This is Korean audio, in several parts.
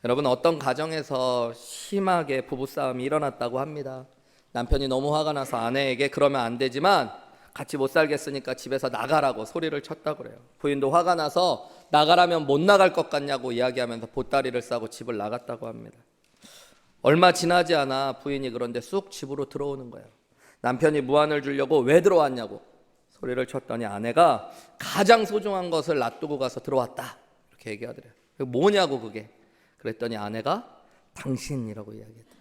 여러분, 어떤 가정에서 심하게 부부싸움이 일어났다고 합니다. 남편이 너무 화가 나서 아내에게 그러면 안 되지만 같이 못 살겠으니까 집에서 나가라고 소리를 쳤다고 그래요. 부인도 화가 나서 나가라면 못 나갈 것 같냐고 이야기하면서 보따리를 싸고 집을 나갔다고 합니다. 얼마 지나지 않아 부인이 그런데 쑥 집으로 들어오는 거예요. 남편이 무안을 주려고 왜 들어왔냐고 소리를 쳤더니 아내가 가장 소중한 것을 놔두고 가서 들어왔다 이렇게 얘기하더래요. 뭐냐고 그게. 그랬더니 아내가 당신이라고 이야기했대요.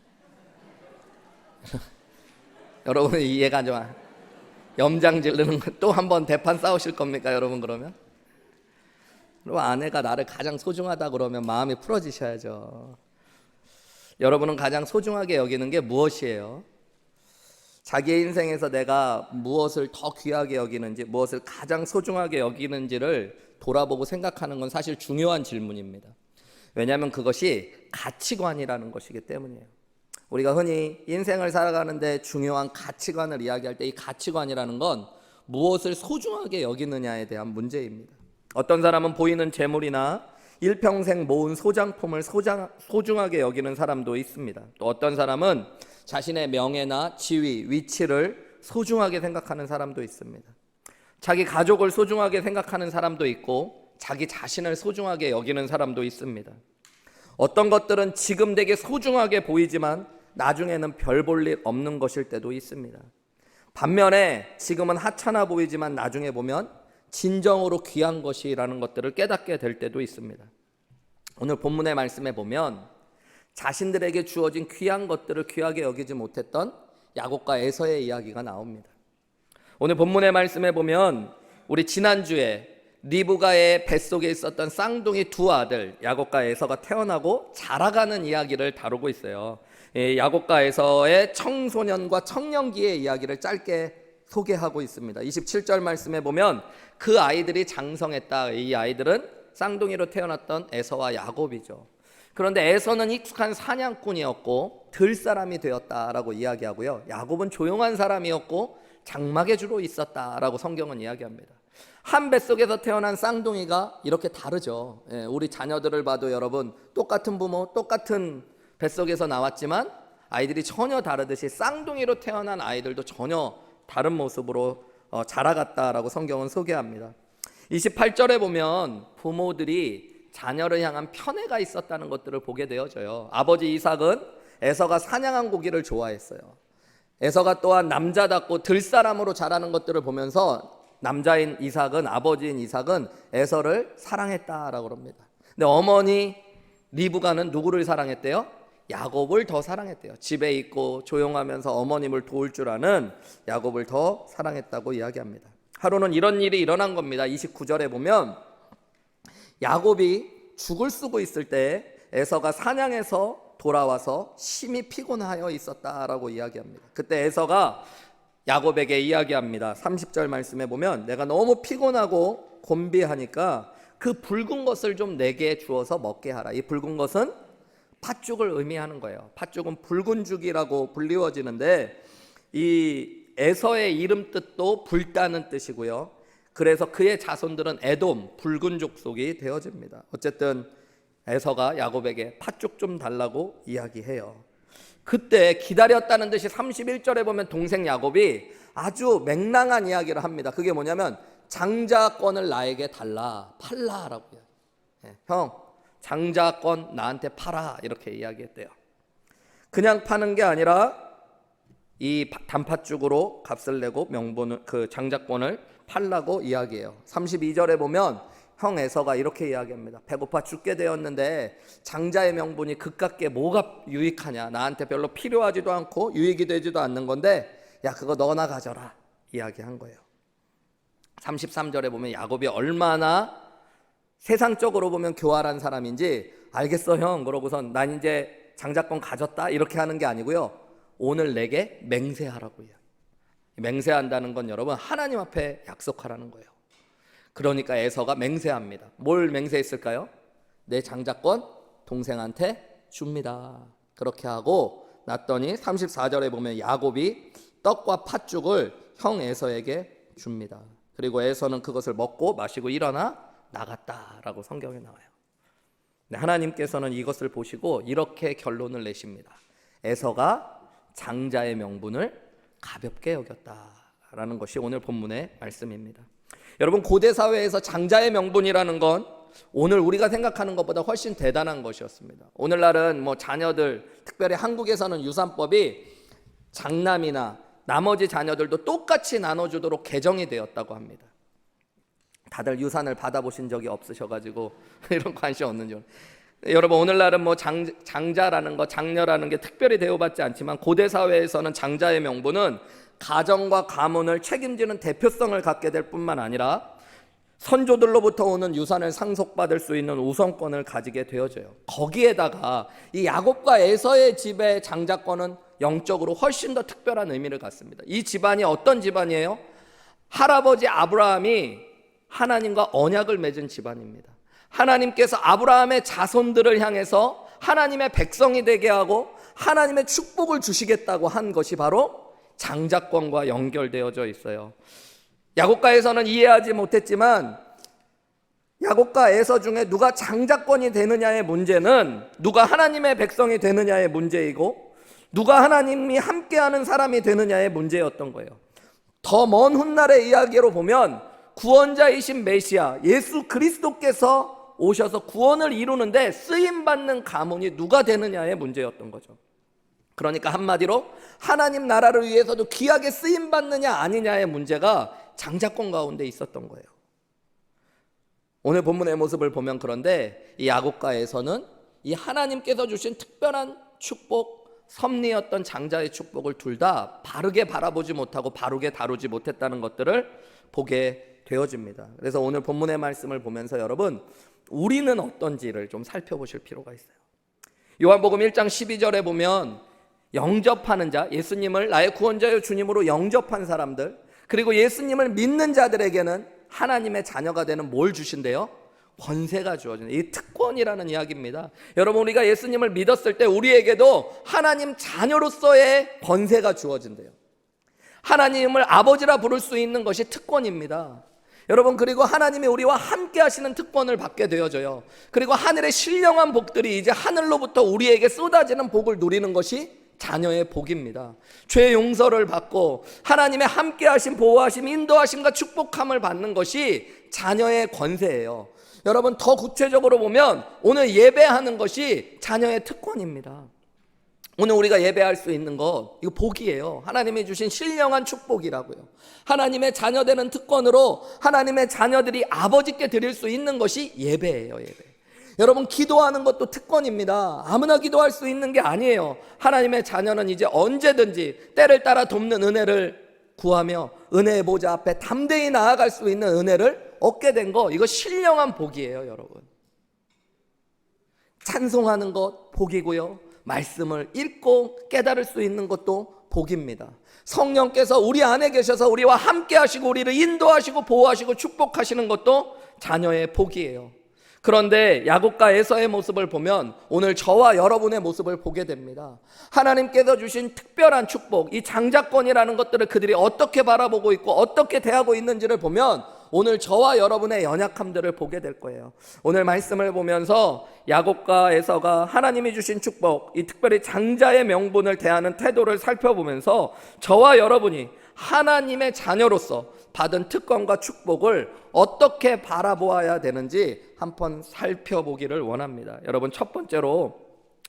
여러분 이해가 좀 안, 염장 지르는 거 또 한 번 대판 싸우실 겁니까 여러분? 그러면 아내가 나를 가장 소중하다 그러면 마음이 풀어지셔야죠. 여러분은 가장 소중하게 여기는 게 무엇이에요? 자기의 인생에서 내가 무엇을 더 귀하게 여기는지, 무엇을 가장 소중하게 여기는지를 돌아보고 생각하는 건 사실 중요한 질문입니다. 왜냐하면 그것이 가치관이라는 것이기 때문이에요. 우리가 흔히 인생을 살아가는데 중요한 가치관을 이야기할 때 이 가치관이라는 건 무엇을 소중하게 여기느냐에 대한 문제입니다. 어떤 사람은 보이는 재물이나 일평생 모은 소장품을 소중하게 여기는 사람도 있습니다. 또 어떤 사람은 자신의 명예나 지위, 위치를 소중하게 생각하는 사람도 있습니다. 자기 가족을 소중하게 생각하는 사람도 있고 자기 자신을 소중하게 여기는 사람도 있습니다. 어떤 것들은 지금 되게 소중하게 보이지만 나중에는 별 볼 일 없는 것일 때도 있습니다. 반면에 지금은 하찮아 보이지만 나중에 보면 진정으로 귀한 것이라는 것들을 깨닫게 될 때도 있습니다. 오늘 본문의 말씀에 보면 자신들에게 주어진 귀한 것들을 귀하게 여기지 못했던 야곱과 에서의 이야기가 나옵니다. 오늘 본문의 말씀에 보면 우리 지난주에 리브가의 뱃속에 있었던 쌍둥이 두 아들 야곱과 에서가 태어나고 자라가는 이야기를 다루고 있어요. 야곱과 에서의 청소년과 청년기의 이야기를 짧게 소개하고 있습니다. 27절 말씀에 보면 그 아이들이 장성했다. 이 아이들은 쌍둥이로 태어났던 에서와 야곱이죠. 그런데 에서는 익숙한 사냥꾼이었고 들사람이 되었다라고 이야기하고요. 야곱은 조용한 사람이었고 장막에 주로 있었다라고 성경은 이야기합니다. 한 뱃속에서 태어난 쌍둥이가 이렇게 다르죠. 우리 자녀들을 봐도 여러분 똑같은 부모, 똑같은 뱃속에서 나왔지만 아이들이 전혀 다르듯이 쌍둥이로 태어난 아이들도 전혀 다른 모습으로 자라갔다라고 성경은 소개합니다. 28절에 보면 부모들이 자녀를 향한 편애가 있었다는 것들을 보게 되어져요. 아버지 이삭은 에서가 사냥한 고기를 좋아했어요. 에서가 또한 남자답고 들사람으로 자라는 것들을 보면서 남자인 이삭은, 아버지인 이삭은 에서를 사랑했다라고 합니다. 근데 어머니 리브가는 누구를 사랑했대요? 야곱을 더 사랑했대요. 집에 있고 조용하면서 어머님을 도울 줄 아는 야곱을 더 사랑했다고 이야기합니다. 하루는 이런 일이 일어난 겁니다. 29절에 보면 야곱이 죽을 쓰고 있을 때 에서가 사냥해서 돌아와서 심히 피곤하여 있었다라고 이야기합니다. 그때 에서가 야곱에게 이야기합니다. 30절 말씀에 보면 내가 너무 피곤하고 곤비하니까 그 붉은 것을 좀 내게 주어서 먹게 하라. 이 붉은 것은 팥죽을 의미하는 거예요. 팥죽은 붉은 죽이라고 불리워지는데 이 에서의 이름 뜻도 불다는 뜻이고요. 그래서 그의 자손들은 에돔, 붉은 족속이 되어집니다. 어쨌든 에서가 야곱에게 팥죽 좀 달라고 이야기해요. 그때 기다렸다는 듯이 31절에 보면 동생 야곱이 아주 맹랑한 이야기를 합니다. 그게 뭐냐면 장자권을 나에게 달라, 팔라라고 이야기해요. 형, 장자권 나한테 팔아 이렇게 이야기했대요. 그냥 파는 게 아니라 이 단팥죽으로 값을 내고 명분을 그 장자권을 팔라고 이야기해요. 32절에 보면 형 에서가 이렇게 이야기합니다. 배고파 죽게 되었는데 장자의 명분이 그깟게 뭐가 유익하냐, 나한테 별로 필요하지도 않고 유익이 되지도 않는 건데 야 그거 너나 가져라 이야기한 거예요. 33절에 보면 야곱이 얼마나 세상적으로 보면 교활한 사람인지 알겠어 형 그러고선 난 이제 장자권 가졌다 이렇게 하는 게 아니고요. 오늘 내게 맹세하라고요. 맹세한다는 건 여러분 하나님 앞에 약속하라는 거예요. 그러니까 에서가 맹세합니다. 뭘 맹세했을까요? 내 장자권 동생한테 줍니다. 그렇게 하고 났더니 34절에 보면 야곱이 떡과 팥죽을 형 에서에게 줍니다. 그리고 에서는 그것을 먹고 마시고 일어나 나갔다라고 성경에 나와요. 하나님께서는 이것을 보시고 이렇게 결론을 내십니다. 에서가 장자의 명분을 가볍게 여겼다라는 것이 오늘 본문의 말씀입니다. 여러분, 고대 사회에서 장자의 명분이라는 건 오늘 우리가 생각하는 것보다 훨씬 대단한 것이었습니다. 오늘날은 자녀들, 특별히 한국에서는 유산법이 장남이나 나머지 자녀들도 똑같이 나눠주도록 개정이 되었다고 합니다. 다들 유산을 받아보신 적이 없으셔가지고 이런 관심 없는 줄. 여러분, 오늘날은 장자라는 거, 장녀라는 게 특별히 대우받지 않지만 고대 사회에서는 장자의 명분은 가정과 가문을 책임지는 대표성을 갖게 될 뿐만 아니라 선조들로부터 오는 유산을 상속받을 수 있는 우선권을 가지게 되어져요. 거기에다가 이 야곱과 에서의 집의 장자권은 영적으로 훨씬 더 특별한 의미를 갖습니다. 이 집안이 어떤 집안이에요? 할아버지 아브라함이 하나님과 언약을 맺은 집안입니다. 하나님께서 아브라함의 자손들을 향해서 하나님의 백성이 되게 하고 하나님의 축복을 주시겠다고 한 것이 바로 장자권과 연결되어져 있어요. 야곱과 에서는 이해하지 못했지만 야곱과 에서 중에 누가 장자권이 되느냐의 문제는 누가 하나님의 백성이 되느냐의 문제이고 누가 하나님이 함께하는 사람이 되느냐의 문제였던 거예요. 더 먼 훗날의 이야기로 보면 구원자이신 메시아 예수 그리스도께서 오셔서 구원을 이루는데 쓰임받는 가문이 누가 되느냐의 문제였던 거죠. 그러니까 한마디로 하나님 나라를 위해서도 귀하게 쓰임받느냐 아니냐의 문제가 장자권 가운데 있었던 거예요. 오늘 본문의 모습을 보면 그런데 이 야곱과 에서는 이 하나님께서 주신 특별한 축복, 섭리였던 장자의 축복을 둘 다 바르게 바라보지 못하고 바르게 다루지 못했다는 것들을 보게 되어집니다. 그래서 오늘 본문의 말씀을 보면서 여러분, 우리는 어떤지를 좀 살펴보실 필요가 있어요. 요한복음 1장 12절에 보면 영접하는 자, 예수님을 나의 구원자여 주님으로 영접한 사람들, 그리고 예수님을 믿는 자들에게는 하나님의 자녀가 되는 뭘 주신대요? 권세가 주어지는, 이 특권이라는 이야기입니다. 여러분, 우리가 예수님을 믿었을 때 우리에게도 하나님 자녀로서의 권세가 주어진대요. 하나님을 아버지라 부를 수 있는 것이 특권입니다. 여러분, 그리고 하나님이 우리와 함께 하시는 특권을 받게 되어져요. 그리고 하늘의 신령한 복들이 이제 하늘로부터 우리에게 쏟아지는 복을 누리는 것이 자녀의 복입니다. 죄 용서를 받고 하나님의 함께 하심, 보호하심, 인도하심과 축복함을 받는 것이 자녀의 권세예요. 여러분, 더 구체적으로 보면 오늘 예배하는 것이 자녀의 특권입니다. 오늘 우리가 예배할 수 있는 것, 이거 복이에요. 하나님이 주신 신령한 축복이라고요. 하나님의 자녀되는 특권으로 하나님의 자녀들이 아버지께 드릴 수 있는 것이 예배예요. 예배. 여러분, 기도하는 것도 특권입니다. 아무나 기도할 수 있는 게 아니에요. 하나님의 자녀는 이제 언제든지 때를 따라 돕는 은혜를 구하며 은혜의 보좌 앞에 담대히 나아갈 수 있는 은혜를 얻게 된 거, 이거 신령한 복이에요. 여러분, 찬송하는 것 복이고요, 말씀을 읽고 깨달을 수 있는 것도 복입니다. 성령께서 우리 안에 계셔서 우리와 함께 하시고 우리를 인도하시고 보호하시고 축복하시는 것도 자녀의 복이에요. 그런데 야곱과 에서의 모습을 보면 오늘 저와 여러분의 모습을 보게 됩니다. 하나님께서 주신 특별한 축복, 이 장자권이라는 것들을 그들이 어떻게 바라보고 있고 어떻게 대하고 있는지를 보면 오늘 저와 여러분의 연약함들을 보게 될 거예요. 오늘 말씀을 보면서 야곱과 에서가 하나님이 주신 축복, 이 특별히 장자의 명분을 대하는 태도를 살펴보면서 저와 여러분이 하나님의 자녀로서 받은 특권과 축복을 어떻게 바라보아야 되는지 한번 살펴보기를 원합니다. 여러분, 첫 번째로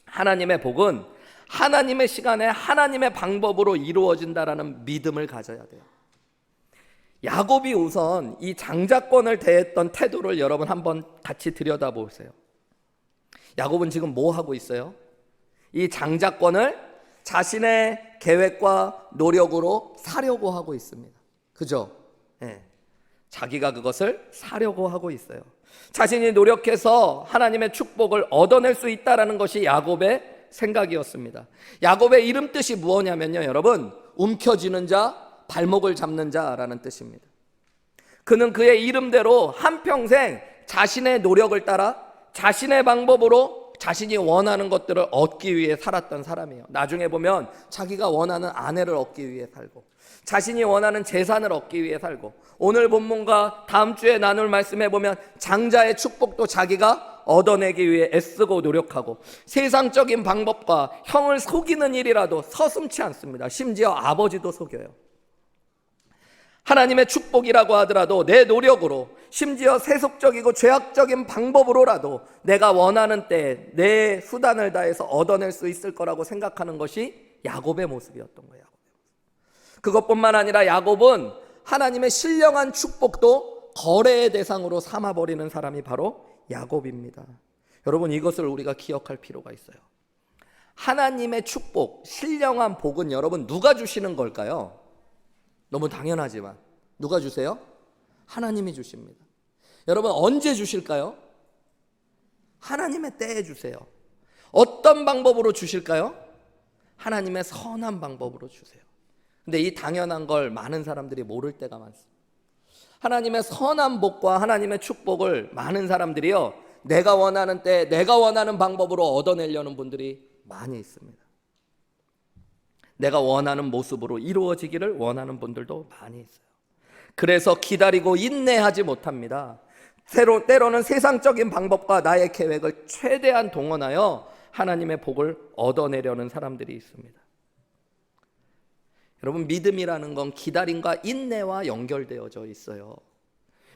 하나님의 복은 하나님의 시간에 하나님의 방법으로 이루어진다라는 믿음을 가져야 돼요. 야곱이 우선 이 장자권을 대했던 태도를 여러분 한번 같이 들여다보세요. 야곱은 지금 뭐 하고 있어요? 이 장자권을 자신의 계획과 노력으로 사려고 하고 있습니다. 그죠? 네. 자기가 그것을 사려고 하고 있어요. 자신이 노력해서 하나님의 축복을 얻어낼 수 있다는 것이 야곱의 생각이었습니다. 야곱의 이름 뜻이 무엇냐면요, 여러분, 움켜쥐는 자, 발목을 잡는 자라는 뜻입니다. 그는 그의 이름대로 한평생 자신의 노력을 따라 자신의 방법으로 자신이 원하는 것들을 얻기 위해 살았던 사람이에요. 나중에 보면 자기가 원하는 아내를 얻기 위해 살고 자신이 원하는 재산을 얻기 위해 살고, 오늘 본문과 다음 주에 나눌 말씀에 보면 장자의 축복도 자기가 얻어내기 위해 애쓰고 노력하고 세상적인 방법과 형을 속이는 일이라도 서슴지 않습니다. 심지어 아버지도 속여요. 하나님의 축복이라고 하더라도 내 노력으로, 심지어 세속적이고 죄악적인 방법으로라도 내가 원하는 때에 내 수단을 다해서 얻어낼 수 있을 거라고 생각하는 것이 야곱의 모습이었던 거예요. 그것뿐만 아니라 야곱은 하나님의 신령한 축복도 거래의 대상으로 삼아버리는 사람이 바로 야곱입니다. 여러분, 이것을 우리가 기억할 필요가 있어요. 하나님의 축복, 신령한 복은 여러분 누가 주시는 걸까요? 너무 당연하지만 누가 주세요? 하나님이 주십니다. 여러분, 언제 주실까요? 하나님의 때에 주세요. 어떤 방법으로 주실까요? 하나님의 선한 방법으로 주세요. 근데 이 당연한 걸 많은 사람들이 모를 때가 많습니다. 하나님의 선한 복과 하나님의 축복을 많은 사람들이요, 내가 원하는 때 내가 원하는 방법으로 얻어내려는 분들이 많이 있습니다. 내가 원하는 모습으로 이루어지기를 원하는 분들도 많이 있어요. 그래서 기다리고 인내하지 못합니다. 때로는 세상적인 방법과 나의 계획을 최대한 동원하여 하나님의 복을 얻어내려는 사람들이 있습니다. 여러분, 믿음이라는 건 기다림과 인내와 연결되어져 있어요.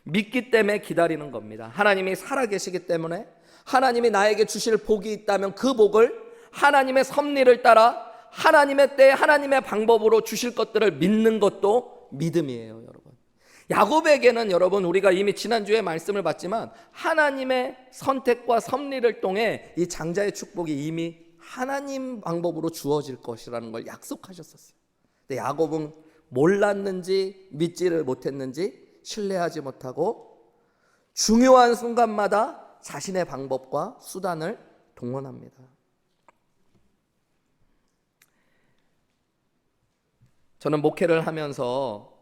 믿기 때문에 기다리는 겁니다. 하나님이 살아계시기 때문에, 하나님이 나에게 주실 복이 있다면 그 복을 하나님의 섭리를 따라 하나님의 때 하나님의 방법으로 주실 것들을 믿는 것도 믿음이에요. 여러분, 야곱에게는 여러분, 우리가 이미 지난주에 말씀을 봤지만 하나님의 선택과 섭리를 통해 이 장자의 축복이 이미 하나님 방법으로 주어질 것이라는 걸 약속하셨었어요. 근데 야곱은 몰랐는지 믿지를 못했는지 신뢰하지 못하고 중요한 순간마다 자신의 방법과 수단을 동원합니다. 저는 목회를 하면서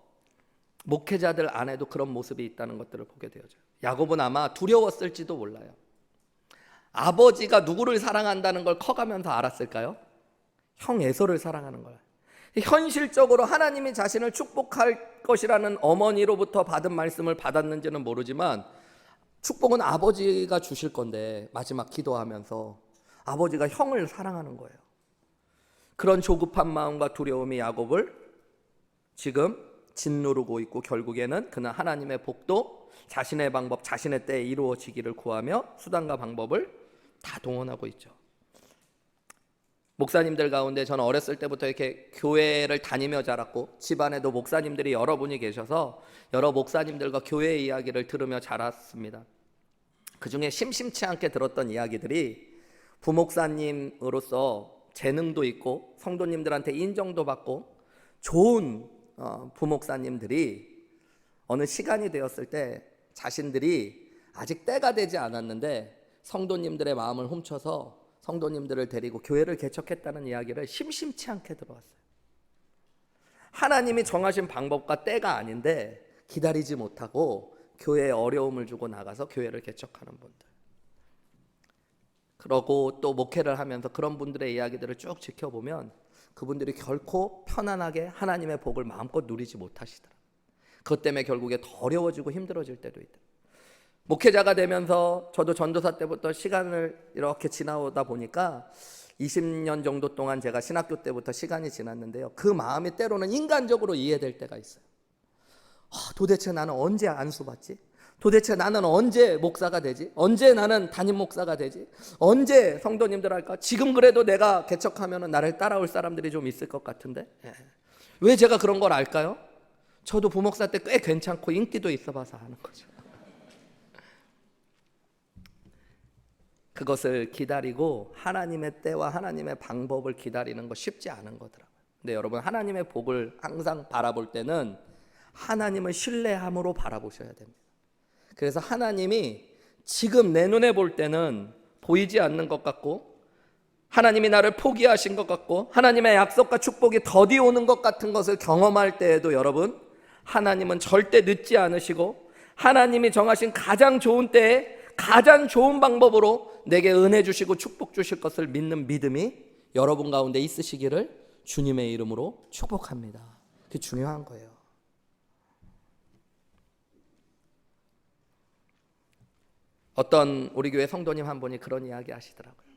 목회자들 안에도 그런 모습이 있다는 것들을 보게 되어져요. 야곱은 아마 두려웠을지도 몰라요. 아버지가 누구를 사랑한다는 걸 커가면서 알았을까요? 형 에서를 사랑하는 거예요. 현실적으로 하나님이 자신을 축복할 것이라는 어머니로부터 받은 말씀을 받았는지는 모르지만 축복은 아버지가 주실 건데 마지막 기도하면서 아버지가 형을 사랑하는 거예요. 그런 조급한 마음과 두려움이 야곱을 지금 짓누르고 있고, 결국에는 그는 하나님의 복도 자신의 방법, 자신의 때에 이루어지기를 구하며 수단과 방법을 다 동원하고 있죠. 목사님들 가운데 저는 어렸을 때부터 이렇게 교회를 다니며 자랐고, 집안에도 목사님들이 여러분이 계셔서 여러 목사님들과 교회 이야기를 들으며 자랐습니다. 그 중에 심심치 않게 들었던 이야기들이, 부목사님으로서 재능도 있고 성도님들한테 인정도 받고 좋은 부목사님들이 어느 시간이 되었을 때 자신들이 아직 때가 되지 않았는데 성도님들의 마음을 훔쳐서 성도님들을 데리고 교회를 개척했다는 이야기를 심심치 않게 들어왔어요. 하나님이 정하신 방법과 때가 아닌데 기다리지 못하고 교회에 어려움을 주고 나가서 교회를 개척하는 분들, 그러고 또 목회를 하면서 그런 분들의 이야기들을 쭉 지켜보면 그분들이 결코 편안하게 하나님의 복을 마음껏 누리지 못하시더라. 그것 때문에 결국에 더 어려워지고 힘들어질 때도 있다. 목회자가 되면서 저도 전도사 때부터 시간을 이렇게 지나오다 보니까 20년 정도 동안 제가 신학교 때부터 시간이 지났는데요, 그 마음이 때로는 인간적으로 이해될 때가 있어요. 도대체 나는 언제 안수받지? 도대체 나는 언제 목사가 되지? 언제 나는 담임 목사가 되지? 언제 성도님들 할까? 지금 그래도 내가 개척하면 나를 따라올 사람들이 좀 있을 것 같은데, 왜 제가 그런 걸 알까요? 저도 부목사 때 꽤 괜찮고 인기도 있어 봐서 아는 거죠. 그것을 기다리고 하나님의 때와 하나님의 방법을 기다리는 거 쉽지 않은 거더라고요. 근데 여러분, 하나님의 복을 항상 바라볼 때는 하나님을 신뢰함으로 바라보셔야 됩니다. 그래서 하나님이 지금 내 눈에 볼 때는 보이지 않는 것 같고, 하나님이 나를 포기하신 것 같고, 하나님의 약속과 축복이 더디 오는 것 같은 것을 경험할 때에도 여러분, 하나님은 절대 늦지 않으시고 하나님이 정하신 가장 좋은 때에 가장 좋은 방법으로 내게 은혜 주시고 축복 주실 것을 믿는 믿음이 여러분 가운데 있으시기를 주님의 이름으로 축복합니다. 그게 중요한 거예요. 어떤 우리 교회 성도님 한 분이 그런 이야기 하시더라고요.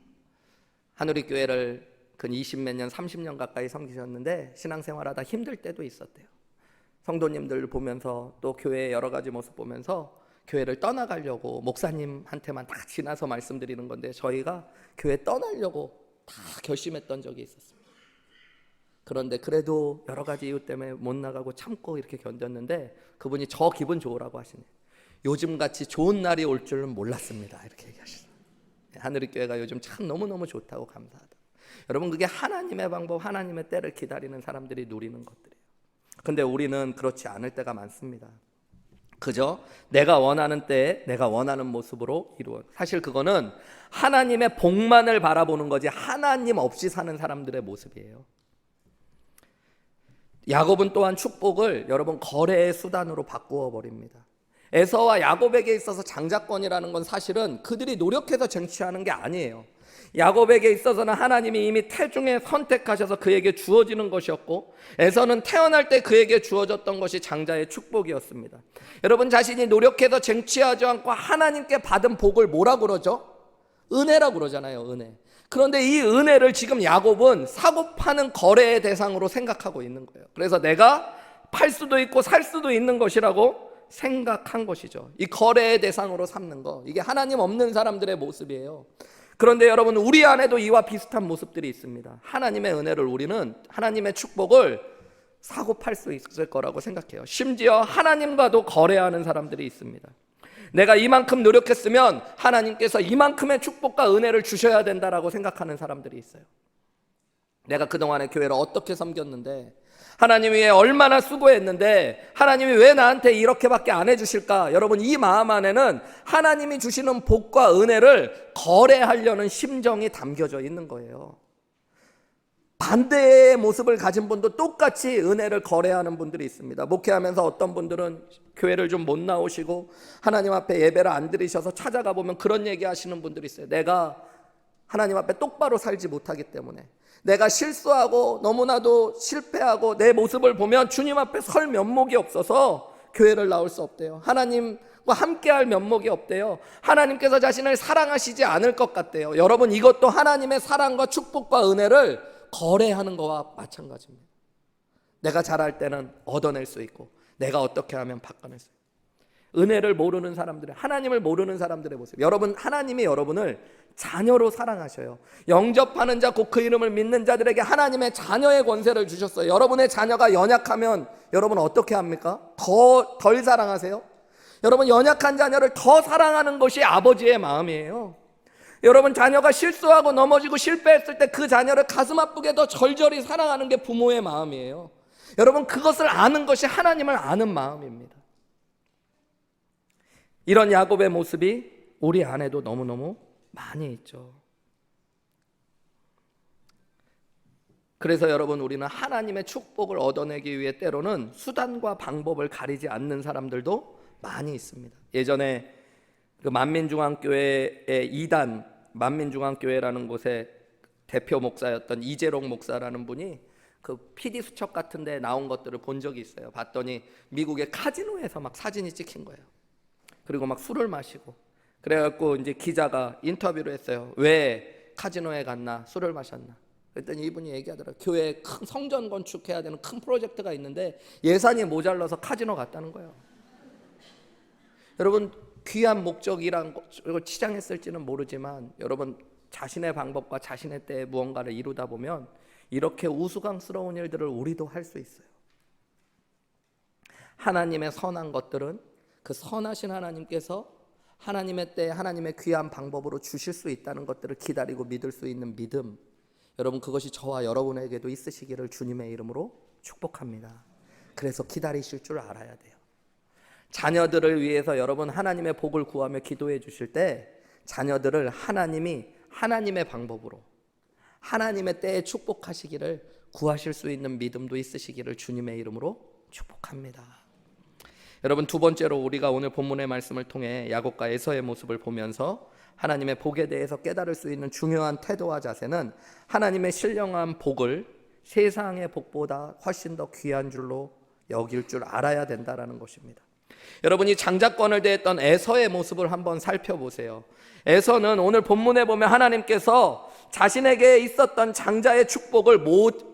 한우리 교회를 근 20몇 년, 30년 가까이 섬기셨는데 신앙생활하다 힘들 때도 있었대요. 성도님들 보면서 또 교회의 여러 가지 모습 보면서 교회를 떠나가려고 목사님한테만 다 지나서 말씀드리는 건데 저희가 교회 떠나려고 다 결심했던 적이 있었습니다. 그런데 그래도 여러 가지 이유 때문에 못 나가고 참고 이렇게 견뎠는데 그분이 저 기분 좋으라고 하시네요. 요즘같이 좋은 날이 올 줄은 몰랐습니다. 이렇게 얘기하시죠. 하늘의 교회가 요즘 참 너무너무 좋다고 감사하다. 여러분 그게 하나님의 방법, 하나님의 때를 기다리는 사람들이 누리는 것들이에요. 근데 우리는 그렇지 않을 때가 많습니다. 그저 내가 원하는 때에 내가 원하는 모습으로 이루어. 사실 그거는 하나님의 복만을 바라보는 거지 하나님 없이 사는 사람들의 모습이에요. 야곱은 또한 축복을 여러분 거래의 수단으로 바꾸어 버립니다. 에서와 야곱에게 있어서 장자권이라는 건 사실은 그들이 노력해서 쟁취하는 게 아니에요. 야곱에게 있어서는 하나님이 이미 태중에 선택하셔서 그에게 주어지는 것이었고 에서는 태어날 때 그에게 주어졌던 것이 장자의 축복이었습니다. 여러분 자신이 노력해서 쟁취하지 않고 하나님께 받은 복을 뭐라고 그러죠? 은혜라고 그러잖아요. 은혜. 그런데 이 은혜를 지금 야곱은 사고 파는 거래의 대상으로 생각하고 있는 거예요. 그래서 내가 팔 수도 있고 살 수도 있는 것이라고 생각한 것이죠. 이 거래의 대상으로 삼는 거, 이게 하나님 없는 사람들의 모습이에요. 그런데 여러분 우리 안에도 이와 비슷한 모습들이 있습니다. 하나님의 은혜를 우리는 하나님의 축복을 사고 팔 수 있을 거라고 생각해요. 심지어 하나님과도 거래하는 사람들이 있습니다. 내가 이만큼 노력했으면 하나님께서 이만큼의 축복과 은혜를 주셔야 된다라고 생각하는 사람들이 있어요. 내가 그동안에 교회를 어떻게 섬겼는데 하나님 위해 얼마나 수고했는데 하나님이 왜 나한테 이렇게밖에 안 해주실까? 여러분 이 마음 안에는 하나님이 주시는 복과 은혜를 거래하려는 심정이 담겨져 있는 거예요. 반대의 모습을 가진 분도 똑같이 은혜를 거래하는 분들이 있습니다. 목회하면서 어떤 분들은 교회를 좀 못 나오시고 하나님 앞에 예배를 안 드리셔서 찾아가 보면 그런 얘기 하시는 분들이 있어요. 내가 하나님 앞에 똑바로 살지 못하기 때문에, 내가 실수하고 너무나도 실패하고 내 모습을 보면 주님 앞에 설 면목이 없어서 교회를 나올 수 없대요. 하나님과 함께할 면목이 없대요. 하나님께서 자신을 사랑하시지 않을 것 같대요. 여러분 이것도 하나님의 사랑과 축복과 은혜를 거래하는 거와 마찬가지입니다. 내가 잘할 때는 얻어낼 수 있고 내가 어떻게 하면 바꿔낼 수 있고. 은혜를 모르는 사람들의, 하나님을 모르는 사람들의 모습. 여러분 하나님이 여러분을 자녀로 사랑하셔요. 영접하는 자 곧 그 이름을 믿는 자들에게 하나님의 자녀의 권세를 주셨어요. 여러분의 자녀가 연약하면 여러분 어떻게 합니까? 덜 사랑하세요? 여러분 연약한 자녀를 더 사랑하는 것이 아버지의 마음이에요. 여러분 자녀가 실수하고 넘어지고 실패했을 때 그 자녀를 가슴 아프게 더 절절히 사랑하는 게 부모의 마음이에요. 여러분 그것을 아는 것이 하나님을 아는 마음입니다. 이런 야곱의 모습이 우리 안에도 너무너무 많이 있죠. 그래서 여러분 우리는 하나님의 축복을 얻어내기 위해 때로는 수단과 방법을 가리지 않는 사람들도 많이 있습니다. 예전에 그 만민중앙교회의 2단 만민중앙교회라는 곳의 대표 목사였던 이재롱 목사라는 분이 그 PD 수첩 같은 데 나온 것들을 본 적이 있어요. 봤더니 미국의 카지노에서 막 사진이 찍힌 거예요. 그리고 막 술을 마시고, 그래갖고 이제 기자가 인터뷰를 했어요. 왜 카지노에 갔나, 술을 마셨나. 그랬더니 이분이 얘기하더라고요. 교회에 큰 성전 건축해야 되는 큰 프로젝트가 있는데 예산이 모자라서 카지노 갔다는 거예요. 여러분 귀한 목적이란 걸 치장했을지는 모르지만 여러분 자신의 방법과 자신의 때에 무언가를 이루다 보면 이렇게 우스꽝스러운 일들을 우리도 할 수 있어요. 하나님의 선한 것들은 그 선하신 하나님께서 하나님의 때에 하나님의 귀한 방법으로 주실 수 있다는 것들을 기다리고 믿을 수 있는 믿음, 여러분 그것이 저와 여러분에게도 있으시기를 주님의 이름으로 축복합니다. 그래서 기다리실 줄 알아야 돼요. 자녀들을 위해서 여러분 하나님의 복을 구하며 기도해 주실 때 자녀들을 하나님이 하나님의 방법으로 하나님의 때에 축복하시기를 구하실 수 있는 믿음도 있으시기를 주님의 이름으로 축복합니다. 여러분 두 번째로 우리가 오늘 본문의 말씀을 통해 야곱과 에서의 모습을 보면서 하나님의 복에 대해서 깨달을 수 있는 중요한 태도와 자세는 하나님의 신령한 복을 세상의 복보다 훨씬 더 귀한 줄로 여길 줄 알아야 된다라는 것입니다. 여러분이 장자권을 대했던 에서의 모습을 한번 살펴보세요. 에서는 오늘 본문에 보면 하나님께서 자신에게 있었던 장자의 축복을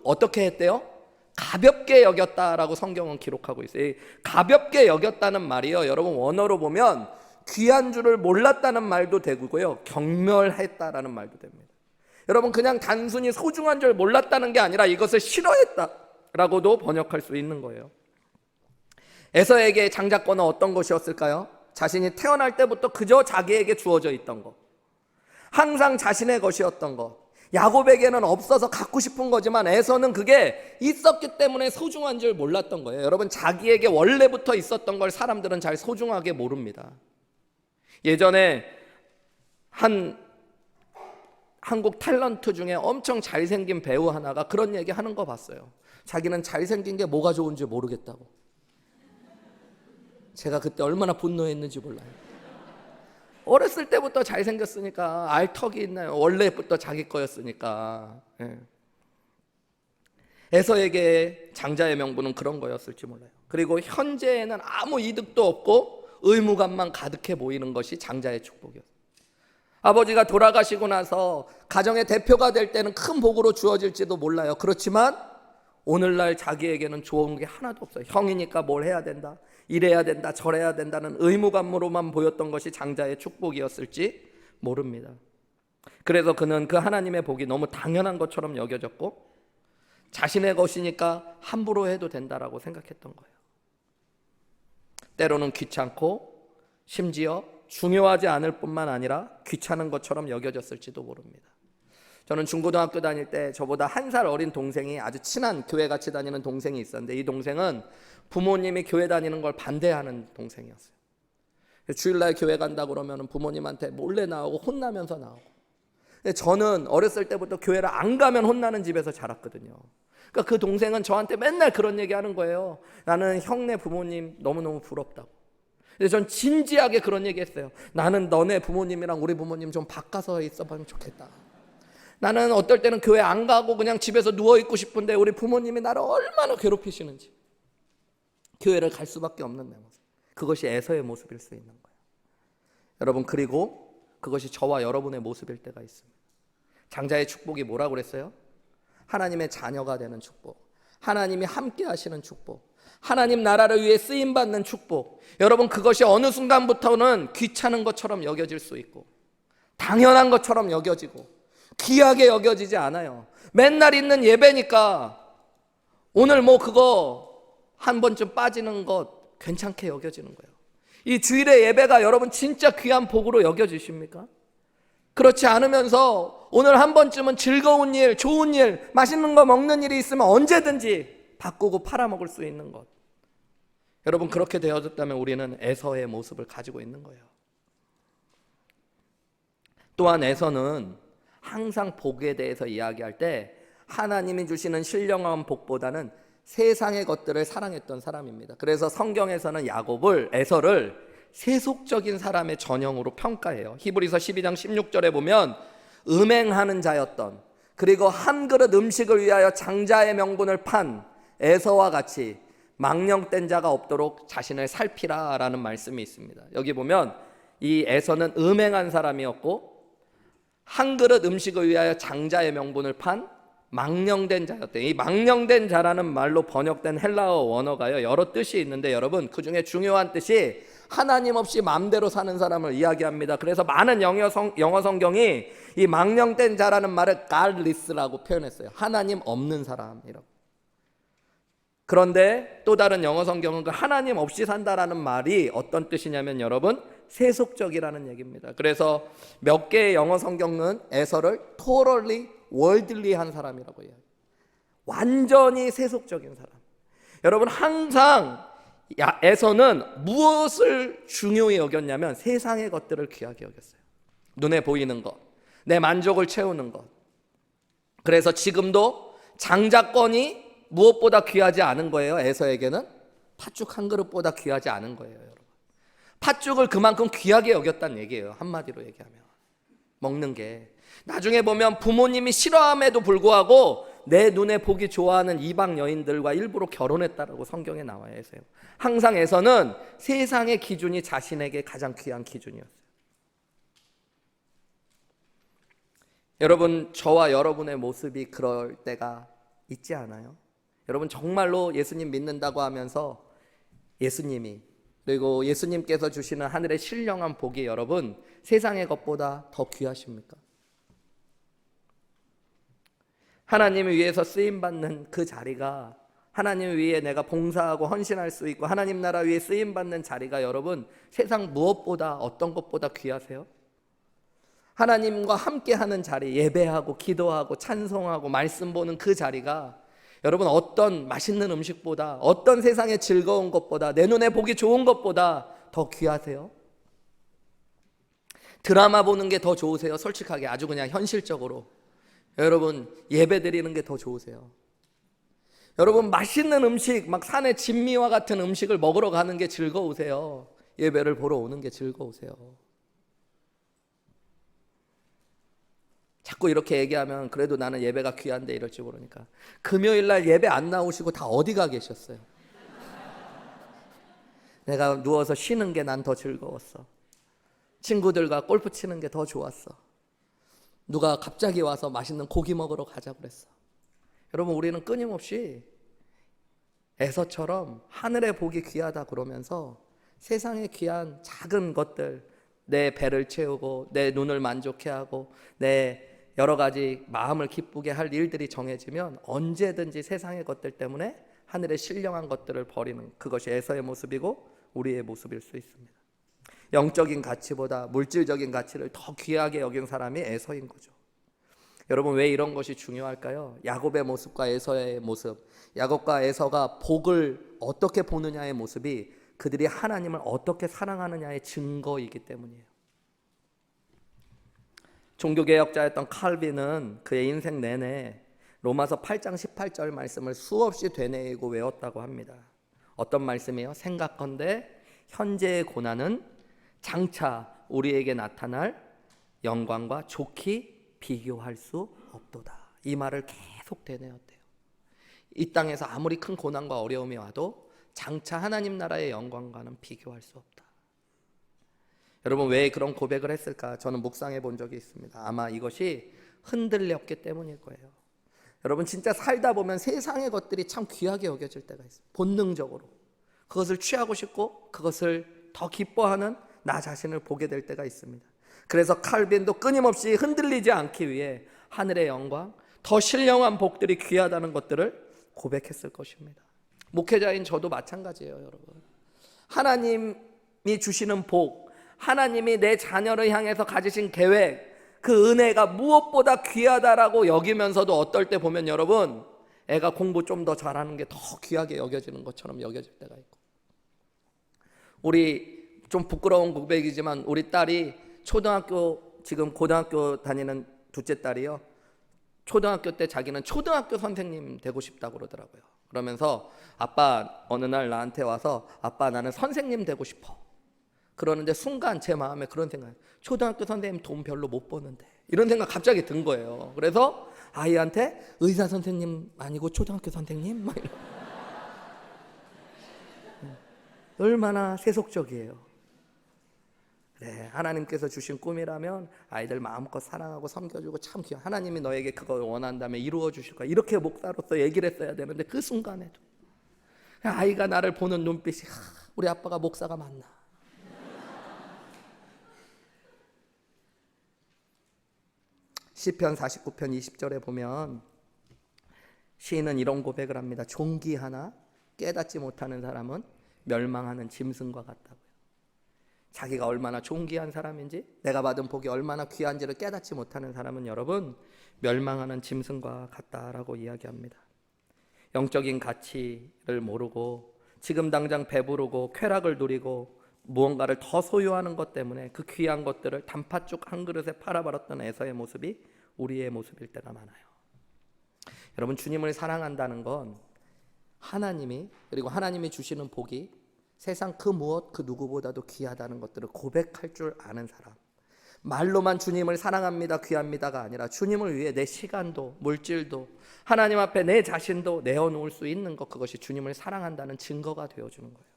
어떻게 했대요? 가볍게 여겼다라고 성경은 기록하고 있어요. 이 가볍게 여겼다는 말이요, 여러분 원어로 보면 귀한 줄을 몰랐다는 말도 되고요, 경멸했다라는 말도 됩니다. 여러분 그냥 단순히 소중한 줄 몰랐다는 게 아니라 이것을 싫어했다라고도 번역할 수 있는 거예요. 에서에게 장자권은 어떤 것이었을까요? 자신이 태어날 때부터 그저 자기에게 주어져 있던 것, 항상 자신의 것이었던 것. 야곱에게는 없어서 갖고 싶은 거지만 에서는 그게 있었기 때문에 소중한 줄 몰랐던 거예요. 여러분 자기에게 원래부터 있었던 걸 사람들은 잘 소중하게 모릅니다. 예전에 한국 탤런트 중에 엄청 잘생긴 배우 하나가 그런 얘기 하는 거 봤어요. 자기는 잘생긴 게 뭐가 좋은지 모르겠다고. 제가 그때 얼마나 분노했는지 몰라요. 어렸을 때부터 잘생겼으니까 알 턱이 있나요? 원래부터 자기 거였으니까. 에서에게 장자의 명분은 그런 거였을지 몰라요. 그리고 현재에는 아무 이득도 없고 의무감만 가득해 보이는 것이 장자의 축복이었어요. 아버지가 돌아가시고 나서 가정의 대표가 될 때는 큰 복으로 주어질지도 몰라요. 그렇지만 오늘날 자기에게는 좋은 게 하나도 없어요. 형이니까 뭘 해야 된다, 이래야 된다, 저래야 된다는 의무감으로만 보였던 것이 장자의 축복이었을지 모릅니다. 그래서 그는 그 하나님의 복이 너무 당연한 것처럼 여겨졌고 자신의 것이니까 함부로 해도 된다라고 생각했던 거예요. 때로는 귀찮고 심지어 중요하지 않을 뿐만 아니라 귀찮은 것처럼 여겨졌을지도 모릅니다. 저는 중고등학교 다닐 때 저보다 한 살 어린 동생이, 아주 친한 교회 같이 다니는 동생이 있었는데 이 동생은 부모님이 교회 다니는 걸 반대하는 동생이었어요. 주일날 교회 간다 그러면 부모님한테 몰래 나오고 혼나면서 나오고. 저는 어렸을 때부터 교회를 안 가면 혼나는 집에서 자랐거든요. 그러니까 그 동생은 저한테 맨날 그런 얘기 하는 거예요. 나는 형네 부모님 너무너무 부럽다고. 근데 전 진지하게 그런 얘기 했어요. 나는 너네 부모님이랑 우리 부모님 좀 바꿔서 있어보면 좋겠다. 나는 어떨 때는 교회 안 가고 그냥 집에서 누워있고 싶은데 우리 부모님이 나를 얼마나 괴롭히시는지. 교회를 갈 수밖에 없는 내 모습. 그것이 에서의 모습일 수 있는 거예요. 여러분, 그리고 그것이 저와 여러분의 모습일 때가 있습니다. 장자의 축복이 뭐라고 그랬어요? 하나님의 자녀가 되는 축복, 하나님이 함께 하시는 축복, 하나님 나라를 위해 쓰임받는 축복. 여러분 그것이 어느 순간부터는 귀찮은 것처럼 여겨질 수 있고 당연한 것처럼 여겨지고 귀하게 여겨지지 않아요. 맨날 있는 예배니까 오늘 뭐 그거 한 번쯤 빠지는 것 괜찮게 여겨지는 거예요. 이 주일의 예배가 여러분 진짜 귀한 복으로 여겨지십니까? 그렇지 않으면서 오늘 한 번쯤은 즐거운 일, 좋은 일, 맛있는 거 먹는 일이 있으면 언제든지 바꾸고 팔아먹을 수 있는 것. 여러분 그렇게 되어졌다면 우리는 에서의 모습을 가지고 있는 거예요. 또한 에서는 항상 복에 대해서 이야기할 때 하나님이 주시는 신령한 복보다는 세상의 것들을 사랑했던 사람입니다. 그래서 성경에서는 에서를 세속적인 사람의 전형으로 평가해요. 히브리서 12장 16절에 보면 음행하는 자였던, 그리고 한 그릇 음식을 위하여 장자의 명분을 판 에서와 같이 망령된 자가 없도록 자신을 살피라라는 말씀이 있습니다. 여기 보면 이 에서는 음행한 사람이었고 한 그릇 음식을 위하여 장자의 명분을 판 망령된 자였대요. 이 망령된 자라는 말로 번역된 헬라어 원어가요 여러 뜻이 있는데 여러분 그 중에 중요한 뜻이 하나님 없이 마음대로 사는 사람을 이야기합니다. 그래서 많은 영어 성경이 이 망령된 자라는 말을 godless라고 표현했어요. 하나님 없는 사람이라고. 그런데 또 다른 영어 성경은 그 하나님 없이 산다라는 말이 어떤 뜻이냐면 여러분 세속적이라는 얘기입니다. 그래서 몇 개의 영어 성경은 에서를 totally worldly한 사람이라고 해요. 완전히 세속적인 사람. 여러분 항상 에서는 무엇을 중요히 여겼냐면 세상의 것들을 귀하게 여겼어요. 눈에 보이는 것, 내 만족을 채우는 것. 그래서 지금도 장자권이 무엇보다 귀하지 않은 거예요. 에서에게는 팥죽 한 그릇보다 귀하지 않은 거예요. 여러분. 팥죽을 그만큼 귀하게 여겼다는 얘기예요. 한마디로 얘기하면 먹는 게. 나중에 보면 부모님이 싫어함에도 불구하고 내 눈에 보기 좋아하는 이방 여인들과 일부러 결혼했다라고 성경에 나와요. 에서요. 항상 에서는 세상의 기준이 자신에게 가장 귀한 기준이었어요. 여러분, 저와 여러분의 모습이 그럴 때가 있지 않아요? 여러분, 정말로 예수님 믿는다고 하면서 예수님이, 그리고 예수님께서 주시는 하늘의 신령한 복이 여러분 세상의 것보다 더 귀하십니까? 하나님 위해서 쓰임받는 그 자리가, 하나님 위해 내가 봉사하고 헌신할 수 있고 하나님 나라 위해 쓰임받는 자리가 여러분 세상 무엇보다 어떤 것보다 귀하세요? 하나님과 함께하는 자리, 예배하고 기도하고 찬송하고 말씀 보는 그 자리가 여러분 어떤 맛있는 음식보다, 어떤 세상의 즐거운 것보다, 내 눈에 보기 좋은 것보다 더 귀하세요? 드라마 보는 게 더 좋으세요? 솔직하게 아주 그냥 현실적으로 여러분 예배 드리는 게 더 좋으세요? 여러분 맛있는 음식, 막 산의 진미와 같은 음식을 먹으러 가는 게 즐거우세요? 예배를 보러 오는 게 즐거우세요? 자꾸 이렇게 얘기하면 그래도 나는 예배가 귀한데 이럴지 모르니까 금요일날 예배 안 나오시고 다 어디 가 계셨어요? 내가 누워서 쉬는 게 난 더 즐거웠어. 친구들과 골프 치는 게 더 좋았어. 누가 갑자기 와서 맛있는 고기 먹으러 가자 그랬어. 여러분 우리는 끊임없이 에서처럼 하늘의 복이 귀하다 그러면서 세상의 귀한 작은 것들, 내 배를 채우고 내 눈을 만족해 하고 내 여러 가지 마음을 기쁘게 할 일들이 정해지면 언제든지 세상의 것들 때문에 하늘의 신령한 것들을 버리는, 그것이 에서의 모습이고 우리의 모습일 수 있습니다. 영적인 가치보다 물질적인 가치를 더 귀하게 여긴 사람이 에서인 거죠. 여러분 왜 이런 것이 중요할까요? 야곱의 모습과 에서의 모습, 야곱과 에서가 복을 어떻게 보느냐의 모습이 그들이 하나님을 어떻게 사랑하느냐의 증거이기 때문이에요. 종교개혁자였던 칼빈은 그의 인생 내내 로마서 8장 18절 말씀을 수없이 되뇌이고 외웠다고 합니다. 어떤 말씀이에요? 생각건대 현재의 고난은 장차 우리에게 나타날 영광과 좋게 비교할 수 없도다. 이 말을 계속 되뇌었대요. 이 땅에서 아무리 큰 고난과 어려움이 와도 장차 하나님 나라의 영광과는 비교할 수 없다. 여러분 왜 그런 고백을 했을까? 저는 묵상해 본 적이 있습니다. 아마 이것이 흔들렸기 때문일 거예요. 여러분 진짜 살다 보면 세상의 것들이 참 귀하게 여겨질 때가 있어요. 본능적으로 그것을 취하고 싶고 그것을 더 기뻐하는 나 자신을 보게 될 때가 있습니다. 그래서 칼빈도 끊임없이 흔들리지 않기 위해 하늘의 영광, 더 신령한 복들이 귀하다는 것들을 고백했을 것입니다. 목회자인 저도 마찬가지예요. 여러분 하나님이 주시는 복, 하나님이 내 자녀를 향해서 가지신 계획, 그 은혜가 무엇보다 귀하다라고 여기면서도 어떨 때 보면 여러분 애가 공부 좀 더 잘하는 게 더 귀하게 여겨지는 것처럼 여겨질 때가 있고, 우리 좀 부끄러운 고백이지만 우리 딸이 초등학교, 지금 고등학교 다니는 둘째 딸이요, 초등학교 때 자기는 초등학교 선생님 되고 싶다고 그러더라고요. 그러면서 아빠 어느 날 나한테 와서 아빠 나는 선생님 되고 싶어 그러는데 순간 제 마음에 그런 생각, 초등학교 선생님 돈 별로 못 버는데 이런 생각 갑자기 든 거예요. 그래서 아이한테 의사 선생님 아니고 초등학교 선생님? 막 얼마나 세속적이에요. 네, 하나님께서 주신 꿈이라면 아이들 마음껏 사랑하고 섬겨주고 참 귀한, 하나님이 너에게 그걸 원한다면 이루어 주실 거야, 이렇게 목사로서 얘기를 했어야 되는데 그 순간에도 아이가 나를 보는 눈빛이 우리 아빠가 목사가 맞나. 시편 49편 20절에 보면 시인은 이런 고백을 합니다. 종기 하나 깨닫지 못하는 사람은 멸망하는 짐승과 같다고요. 자기가 얼마나 존귀한 사람인지, 내가 받은 복이 얼마나 귀한지를 깨닫지 못하는 사람은 여러분 멸망하는 짐승과 같다라고 이야기합니다. 영적인 가치를 모르고 지금 당장 배부르고 쾌락을 누리고 무언가를 더 소유하는 것 때문에 그 귀한 것들을 단팥죽 한 그릇에 팔아버렸던 에서의 모습이 우리의 모습일 때가 많아요. 여러분 주님을 사랑한다는 건 하나님이, 그리고 하나님이 주시는 복이 세상 그 무엇 그 누구보다도 귀하다는 것들을 고백할 줄 아는 사람, 말로만 주님을 사랑합니다, 귀합니다가 아니라 주님을 위해 내 시간도 물질도 하나님 앞에 내 자신도 내어놓을 수 있는 것, 그것이 주님을 사랑한다는 증거가 되어주는 거예요.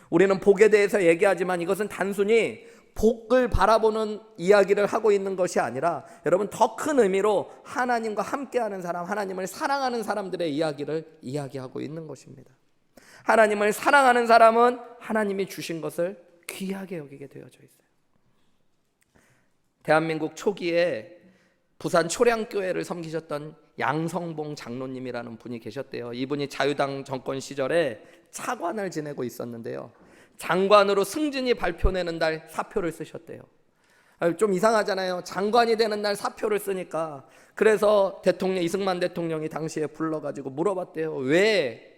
우리는 복에 대해서 얘기하지만 이것은 단순히 복을 바라보는 이야기를 하고 있는 것이 아니라 여러분 더 큰 의미로 하나님과 함께하는 사람, 하나님을 사랑하는 사람들의 이야기를 이야기하고 있는 것입니다. 하나님을 사랑하는 사람은 하나님이 주신 것을 귀하게 여기게 되어져 있어요. 대한민국 초기에 부산 초량교회를 섬기셨던 양성봉 장로님이라는 분이 계셨대요. 이분이 자유당 정권 시절에 차관을 지내고 있었는데요, 장관으로 승진이 발표되는 날 사표를 쓰셨대요. 좀 이상하잖아요. 장관이 되는 날 사표를 쓰니까. 그래서 대통령 이승만 대통령이 당시에 불러가지고 물어봤대요. 왜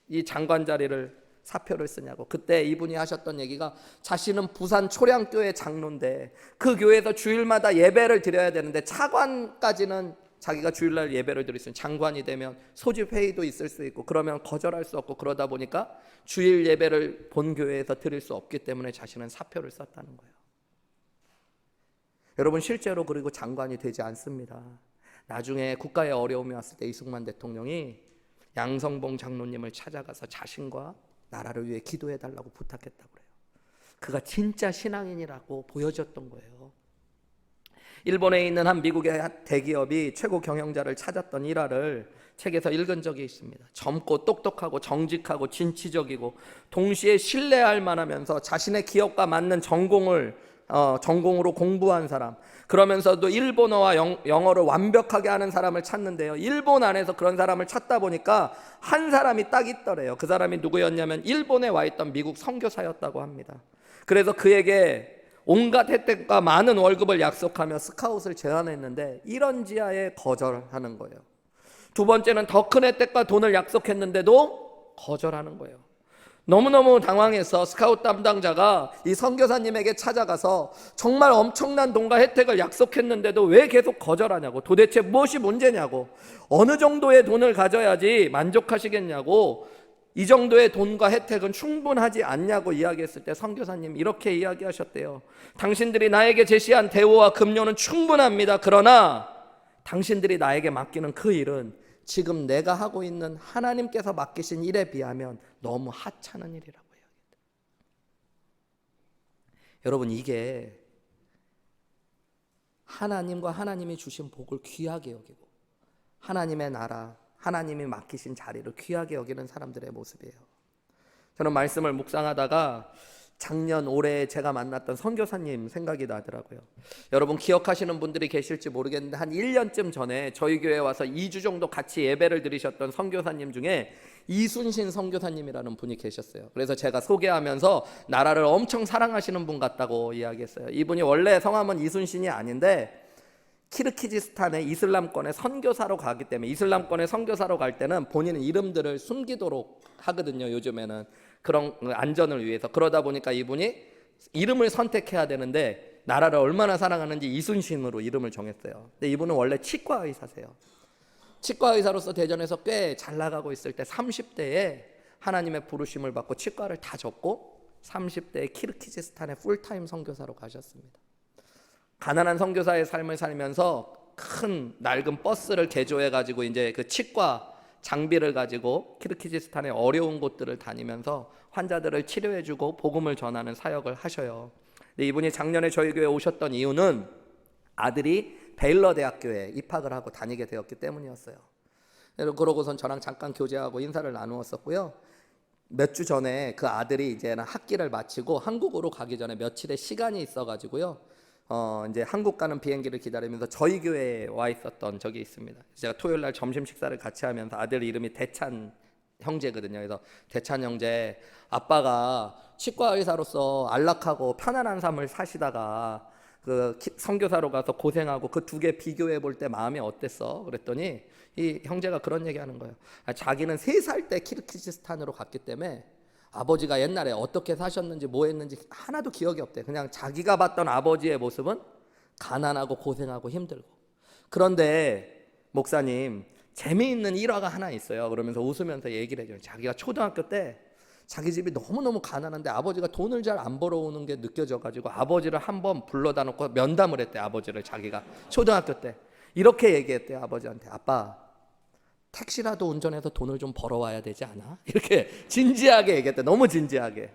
이 장관 자리를 사표를 쓰냐고. 그때 이분이 하셨던 얘기가, 자신은 부산 초량교회 장로인데 그 교회에서 주일마다 예배를 드려야 되는데 차관까지는 자기가 주일날 예배를 드릴 수 있는, 장관이 되면 소집 회의도 있을 수 있고 그러면 거절할 수 없고, 그러다 보니까 주일 예배를 본교회에서 드릴 수 없기 때문에 자신은 사표를 썼다는 거예요. 여러분 실제로 그리고 장관이 되지 않습니다. 나중에 국가에 어려움이 왔을 때 이승만 대통령이 양성봉 장로님을 찾아가서 자신과 나라를 위해 기도해 달라고 부탁했다고 그래요. 그가 진짜 신앙인이라고 보여줬던 거예요. 일본에 있는 한 미국의 대기업이 최고 경영자를 찾았던 일화를 책에서 읽은 적이 있습니다. 젊고 똑똑하고 정직하고 진취적이고 동시에 신뢰할 만하면서 자신의 기업과 맞는 전공으로 공부한 사람, 그러면서도 일본어와 영어를 완벽하게 하는 사람을 찾는데요, 일본 안에서 그런 사람을 찾다 보니까 한 사람이 딱 있더래요. 그 사람이 누구였냐면 일본에 와 있던 미국 선교사였다고 합니다. 그래서 그에게 온갖 혜택과 많은 월급을 약속하며 스카웃을 제안했는데 이런지하에 거절하는 거예요. 두 번째는 더 큰 혜택과 돈을 약속했는데도 거절하는 거예요. 너무너무 당황해서 스카웃 담당자가 이 선교사님에게 찾아가서 정말 엄청난 돈과 혜택을 약속했는데도 왜 계속 거절하냐고, 도대체 무엇이 문제냐고, 어느 정도의 돈을 가져야지 만족하시겠냐고, 이 정도의 돈과 혜택은 충분하지 않냐고 이야기했을 때 선교사님 이렇게 이야기하셨대요. 당신들이 나에게 제시한 대우와 급료는 충분합니다. 그러나 당신들이 나에게 맡기는 그 일은 지금 내가 하고 있는 하나님께서 맡기신 일에 비하면 너무 하찮은 일이라고 이야기합니다. 여러분 이게 하나님과 하나님이 주신 복을 귀하게 여기고 하나님의 나라, 하나님이 맡기신 자리를 귀하게 여기는 사람들의 모습이에요. 저는 말씀을 묵상하다가 작년 올해 제가 만났던 선교사님 생각이 나더라고요. 여러분 기억하시는 분들이 계실지 모르겠는데 한 1년쯤 전에 저희 교회에 와서 2주 정도 같이 예배를 드리셨던 선교사님 중에 이순신 선교사님이라는 분이 계셨어요. 그래서 제가 소개하면서 나라를 엄청 사랑하시는 분 같다고 이야기했어요. 이분이 원래 성함은 이순신이 아닌데 키르기즈스탄의 이슬람권의 선교사로 가기 때문에, 이슬람권의 선교사로 갈 때는 본인 이름들을 숨기도록 하거든요. 요즘에는 그런 안전을 위해서. 그러다 보니까 이분이 이름을 선택해야 되는데 나라를 얼마나 사랑하는지 이순신으로 이름을 정했어요. 근데 이분은 원래 치과 의사세요. 치과 의사로서 대전에서 꽤 잘 나가고 있을 때 30대에 하나님의 부르심을 받고 치과를 다 접고 30대에 키르기즈스탄의 풀타임 선교사로 가셨습니다. 가난한 선교사의 삶을 살면서 큰 낡은 버스를 개조해 가지고 이제 그 치과 장비를 가지고 키르기즈스탄의 어려운 곳들을 다니면서 환자들을 치료해주고 복음을 전하는 사역을 하셔요. 근데 이분이 작년에 저희 교회에 오셨던 이유는 아들이 베일러 대학교에 입학을 하고 다니게 되었기 때문이었어요. 그러고선 저랑 잠깐 교제하고 인사를 나누었었고요. 몇 주 전에 그 아들이 이제는 학기를 마치고 한국으로 가기 전에 며칠의 시간이 있어가지고요. 이제 한국 가는 비행기를 기다리면서 저희 교회에 와 있었던 적이 있습니다. 제가 토요일 날 점심 식사를 같이 하면서 아들 이름이 대찬 형제거든요. 그래서 대찬 형제, 아빠가 치과 의사로서 안락하고 편안한 삶을 사시다가 그 선교사로 가서 고생하고 그 두 개 비교해 볼 때 마음이 어땠어? 그랬더니 이 형제가 그런 얘기하는 거예요. 자기는 3살 때 키르기즈스탄으로 갔기 때문에 아버지가 옛날에 어떻게 사셨는지 뭐 했는지 하나도 기억이 없대. 그냥 자기가 봤던 아버지의 모습은 가난하고 고생하고 힘들고. 그런데 목사님 재미있는 일화가 하나 있어요. 그러면서 웃으면서 얘기를 해줘요. 자기가 초등학교 때 자기 집이 너무너무 가난한데 아버지가 돈을 잘 안 벌어오는 게 느껴져가지고 아버지를 한번 불러다 놓고 면담을 했대. 아버지를 자기가 초등학교 때 이렇게 얘기했대요. 아버지한테, 아빠 택시라도 운전해서 돈을 좀 벌어와야 되지 않아? 이렇게 진지하게 얘기했대. 너무 진지하게.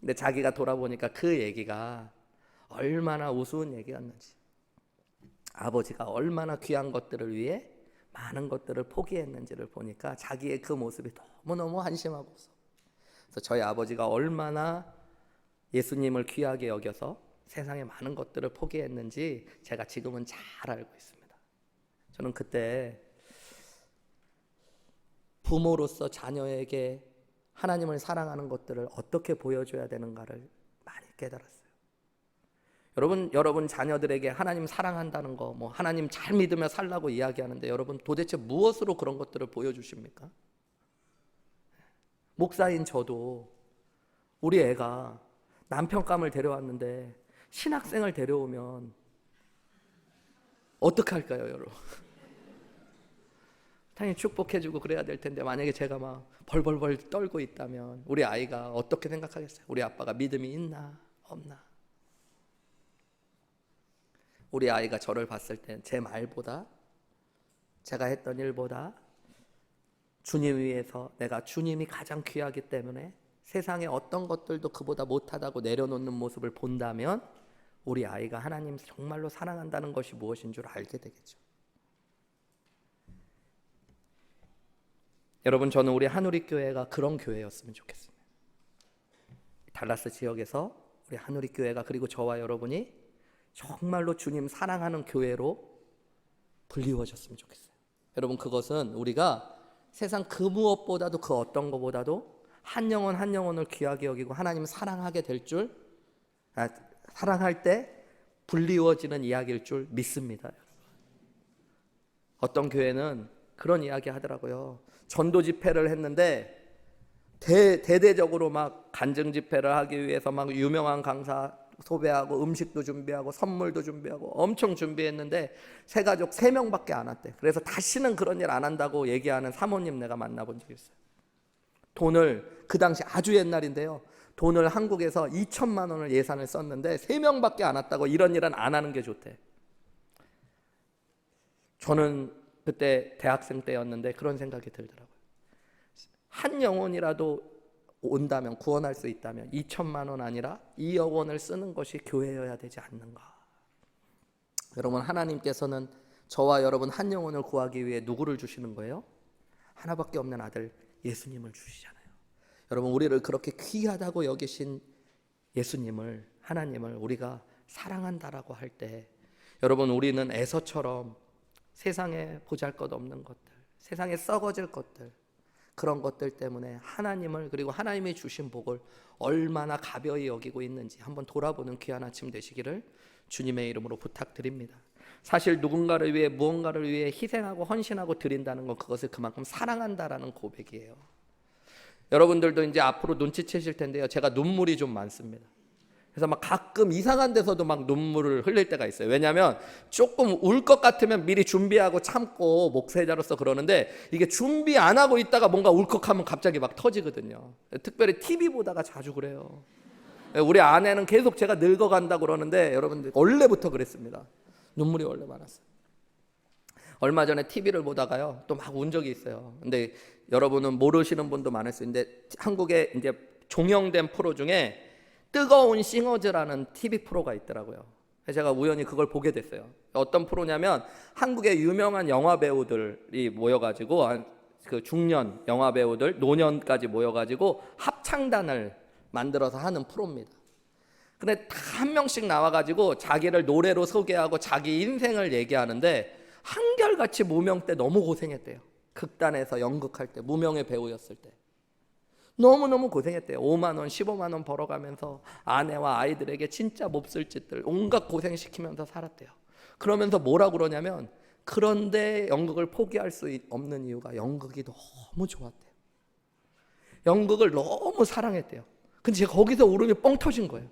근데 자기가 돌아보니까 그 얘기가 얼마나 우스운 얘기였는지, 아버지가 얼마나 귀한 것들을 위해 많은 것들을 포기했는지를 보니까 자기의 그 모습이 너무너무 한심하고서, 그래서 저희 아버지가 얼마나 예수님을 귀하게 여겨서 세상에 많은 것들을 포기했는지 제가 지금은 잘 알고 있습니다. 저는 그때 부모로서 자녀에게 하나님을 사랑하는 것들을 어떻게 보여줘야 되는가를 많이 깨달았어요. 여러분 자녀들에게 하나님 사랑한다는 거, 뭐 하나님 잘 믿으며 살라고 이야기하는데 여러분 도대체 무엇으로 그런 것들을 보여주십니까? 목사인 저도 우리 애가 남편감을 데려왔는데 신학생을 데려오면 어떻게 할까요, 여러분? 당연히 축복해주고 그래야 될 텐데 만약에 제가 막 벌벌벌 떨고 있다면 우리 아이가 어떻게 생각하겠어요? 우리 아빠가 믿음이 있나 없나? 우리 아이가 저를 봤을 때 제 말보다, 제가 했던 일보다 주님 위해서 내가 주님이 가장 귀하기 때문에 세상에 어떤 것들도 그보다 못하다고 내려놓는 모습을 본다면 우리 아이가 하나님 정말로 사랑한다는 것이 무엇인 줄 알게 되겠죠. 여러분, 저는 우리 한우리교회가 그런 교회였으면 좋겠습니다. 달라스 지역에서 우리 한우리교회가, 그리고 저와 여러분이 정말로 주님 사랑하는 교회로 불리워졌으면 좋겠어요. 여러분, 그것은 우리가 세상 그 무엇보다도, 그 어떤 것보다도 한 영혼 한 영혼을 귀하게 여기고 하나님 사랑하게 될 줄, 사랑할 때 불리워지는 이야기일 줄 믿습니다. 어떤 교회는 그런 이야기 하더라고요. 전도 집회를 했는데 대대적으로 막 간증 집회를 하기 위해서 막 유명한 강사 소배하고 음식도 준비하고 선물도 준비하고 엄청 준비했는데 세 가족 3명밖에 안 왔대. 그래서 다시는 그런 일 안 한다고 얘기하는 사모님 내가 만나본 적이 있어요. 돈을, 그 당시 아주 옛날인데요, 돈을 한국에서 2천만 원을 예산을 썼는데 3명밖에 안 왔다고 이런 일은 안 하는 게 좋대. 저는 그때 대학생 때였는데 그런 생각이 들더라고요. 한 영혼이라도 온다면, 구원할 수 있다면 2천만 원 아니라 2억 원을 쓰는 것이 교회여야 되지 않는가. 여러분, 하나님께서는 저와 여러분 한 영혼을 구하기 위해 누구를 주시는 거예요? 하나밖에 없는 아들 예수님을 주시잖아요. 여러분, 우리를 그렇게 귀하다고 여기신 예수님을, 하나님을 우리가 사랑한다라고 할 때, 여러분, 우리는 에서처럼 세상에 보잘것없는 것들, 세상에 썩어질 것들, 그런 것들 때문에 하나님을, 그리고 하나님이 주신 복을 얼마나 가벼이 여기고 있는지 한번 돌아보는 귀한 아침 되시기를 주님의 이름으로 부탁드립니다. 사실 누군가를 위해, 무언가를 위해 희생하고 헌신하고 드린다는 건 그것을 그만큼 사랑한다라는 고백이에요. 여러분들도 이제 앞으로 눈치채실 텐데요, 제가 눈물이 좀 많습니다. 그래서 막 가끔 이상한 데서도 막 눈물을 흘릴 때가 있어요. 왜냐하면 조금 울 것 같으면 미리 준비하고 참고 목회자로서 그러는데, 이게 준비 안 하고 있다가 뭔가 울컥하면 갑자기 막 터지거든요. 특별히 TV 보다가 자주 그래요. 우리 아내는 계속 제가 늙어간다고 그러는데 여러분들 원래부터 그랬습니다. 눈물이 원래 많았어요. 얼마 전에 TV를 보다가요, 또 막 운 적이 있어요. 근데 여러분은 모르시는 분도 많을 수 있는데, 한국에 이제 종영된 프로 중에 뜨거운 싱어즈라는 TV 프로가 있더라고요. 제가 우연히 그걸 보게 됐어요. 어떤 프로냐면 한국의 유명한 영화 배우들이 모여가지고, 그 중년 영화 배우들, 노년까지 모여가지고 합창단을 만들어서 하는 프로입니다. 근데 다 한 명씩 나와가지고 자기를 노래로 소개하고 자기 인생을 얘기하는데, 한결같이 무명 때 너무 고생했대요. 극단에서 연극할 때, 무명의 배우였을 때 너무너무 고생했대요. 5만 원, 15만 원 벌어가면서 아내와 아이들에게 진짜 몹쓸 짓들 온갖 고생시키면서 살았대요. 그러면서 뭐라고 그러냐면, 그런데 연극을 포기할 수 없는 이유가 연극이 너무 좋았대요. 연극을 너무 사랑했대요. 근데 제가 거기서 울음이 뻥 터진 거예요.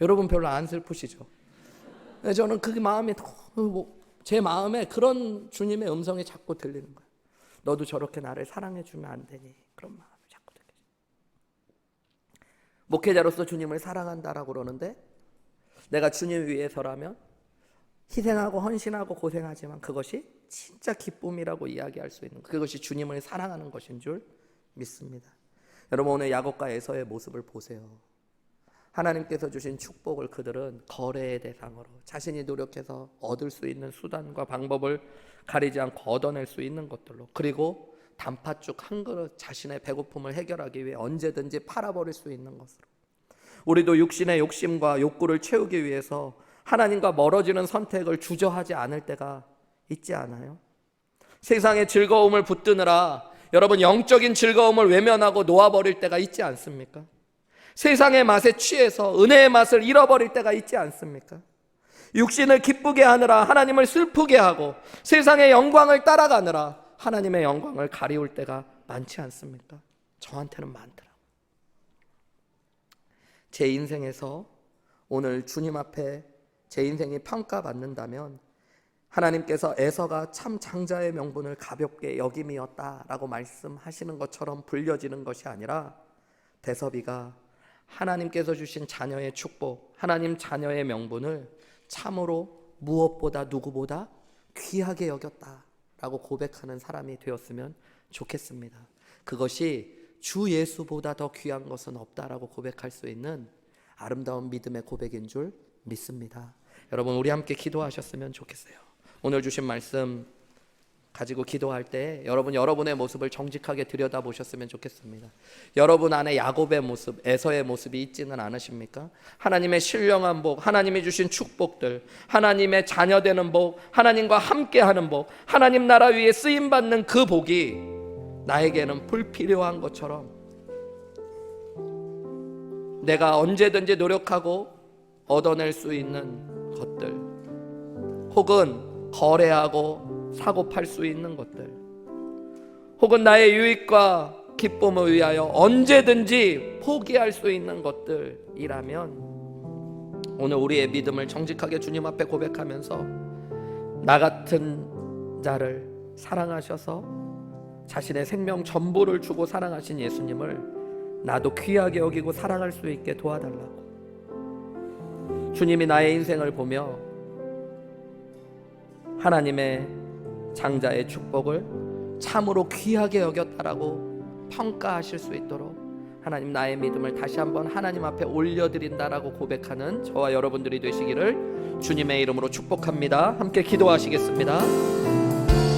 여러분 별로 안 슬프시죠? 저는 그 마음이 너무, 제 마음에 그런 주님의 음성이 자꾸 들리는 거예요. 너도 저렇게 나를 사랑해 주면 안 되니? 그런 마음이 자꾸 들려요. 목회자로서 주님을 사랑한다라고 그러는데 내가 주님 위해서라면 희생하고 헌신하고 고생하지만 그것이 진짜 기쁨이라고 이야기할 수 있는, 그것이 주님을 사랑하는 것인 줄 믿습니다. 여러분, 오늘 야곱과 에서의 모습을 보세요. 하나님께서 주신 축복을 그들은 거래의 대상으로 자신이 노력해서 얻을 수 있는 수단과 방법을 가리지 않고 얻어낼 수 있는 것들로, 그리고 단팥죽 한 그릇 자신의 배고픔을 해결하기 위해 언제든지 팔아버릴 수 있는 것으로, 우리도 육신의 욕심과 욕구를 채우기 위해서 하나님과 멀어지는 선택을 주저하지 않을 때가 있지 않아요? 세상의 즐거움을 붙드느라 여러분 영적인 즐거움을 외면하고 놓아버릴 때가 있지 않습니까? 세상의 맛에 취해서 은혜의 맛을 잃어버릴 때가 있지 않습니까? 육신을 기쁘게 하느라 하나님을 슬프게 하고 세상의 영광을 따라가느라 하나님의 영광을 가리울 때가 많지 않습니까? 저한테는 많더라고요. 제 인생에서 오늘 주님 앞에 제 인생이 평가받는다면 하나님께서 에서가 참 장자의 명분을 가볍게 여김이었다라고 말씀하시는 것처럼 불려지는 것이 아니라 대섭이가 하나님께서 주신 자녀의 축복, 하나님 자녀의 명분을 참으로 무엇보다 누구보다 귀하게 여겼다라고 고백하는 사람이 되었으면 좋겠습니다. 그것이 주 예수보다 더 귀한 것은 없다라고 고백할 수 있는 아름다운 믿음의 고백인 줄 믿습니다. 여러분, 우리 함께 기도하셨으면 좋겠어요. 오늘 주신 말씀 가지고 기도할 때 여러분의 모습을 정직하게 들여다보셨으면 좋겠습니다. 여러분 안에 야곱의 모습, 에서의 모습이 있지는 않으십니까? 하나님의 신령한 복, 하나님이 주신 축복들, 하나님의 자녀되는 복, 하나님과 함께하는 복, 하나님 나라 위에 쓰임받는 그 복이 나에게는 불필요한 것처럼 내가 언제든지 노력하고 얻어낼 수 있는 것들, 혹은 거래하고 사고 팔 수 있는 것들, 혹은 나의 유익과 기쁨을 위하여 언제든지 포기할 수 있는 것들이라면 오늘 우리의 믿음을 정직하게 주님 앞에 고백하면서 나 같은 자를 사랑하셔서 자신의 생명 전부를 주고 사랑하신 예수님을 나도 귀하게 여기고 사랑할 수 있게 도와달라고, 주님이 나의 인생을 보며 하나님의 장자의 축복을 참으로 귀하게 여겼다라고 평가하실 수 있도록 하나님, 나의 믿음을 다시 한번 하나님 앞에 올려드린다라고 고백하는 저와 여러분들이 되시기를 주님의 이름으로 축복합니다. 함께 기도하시겠습니다.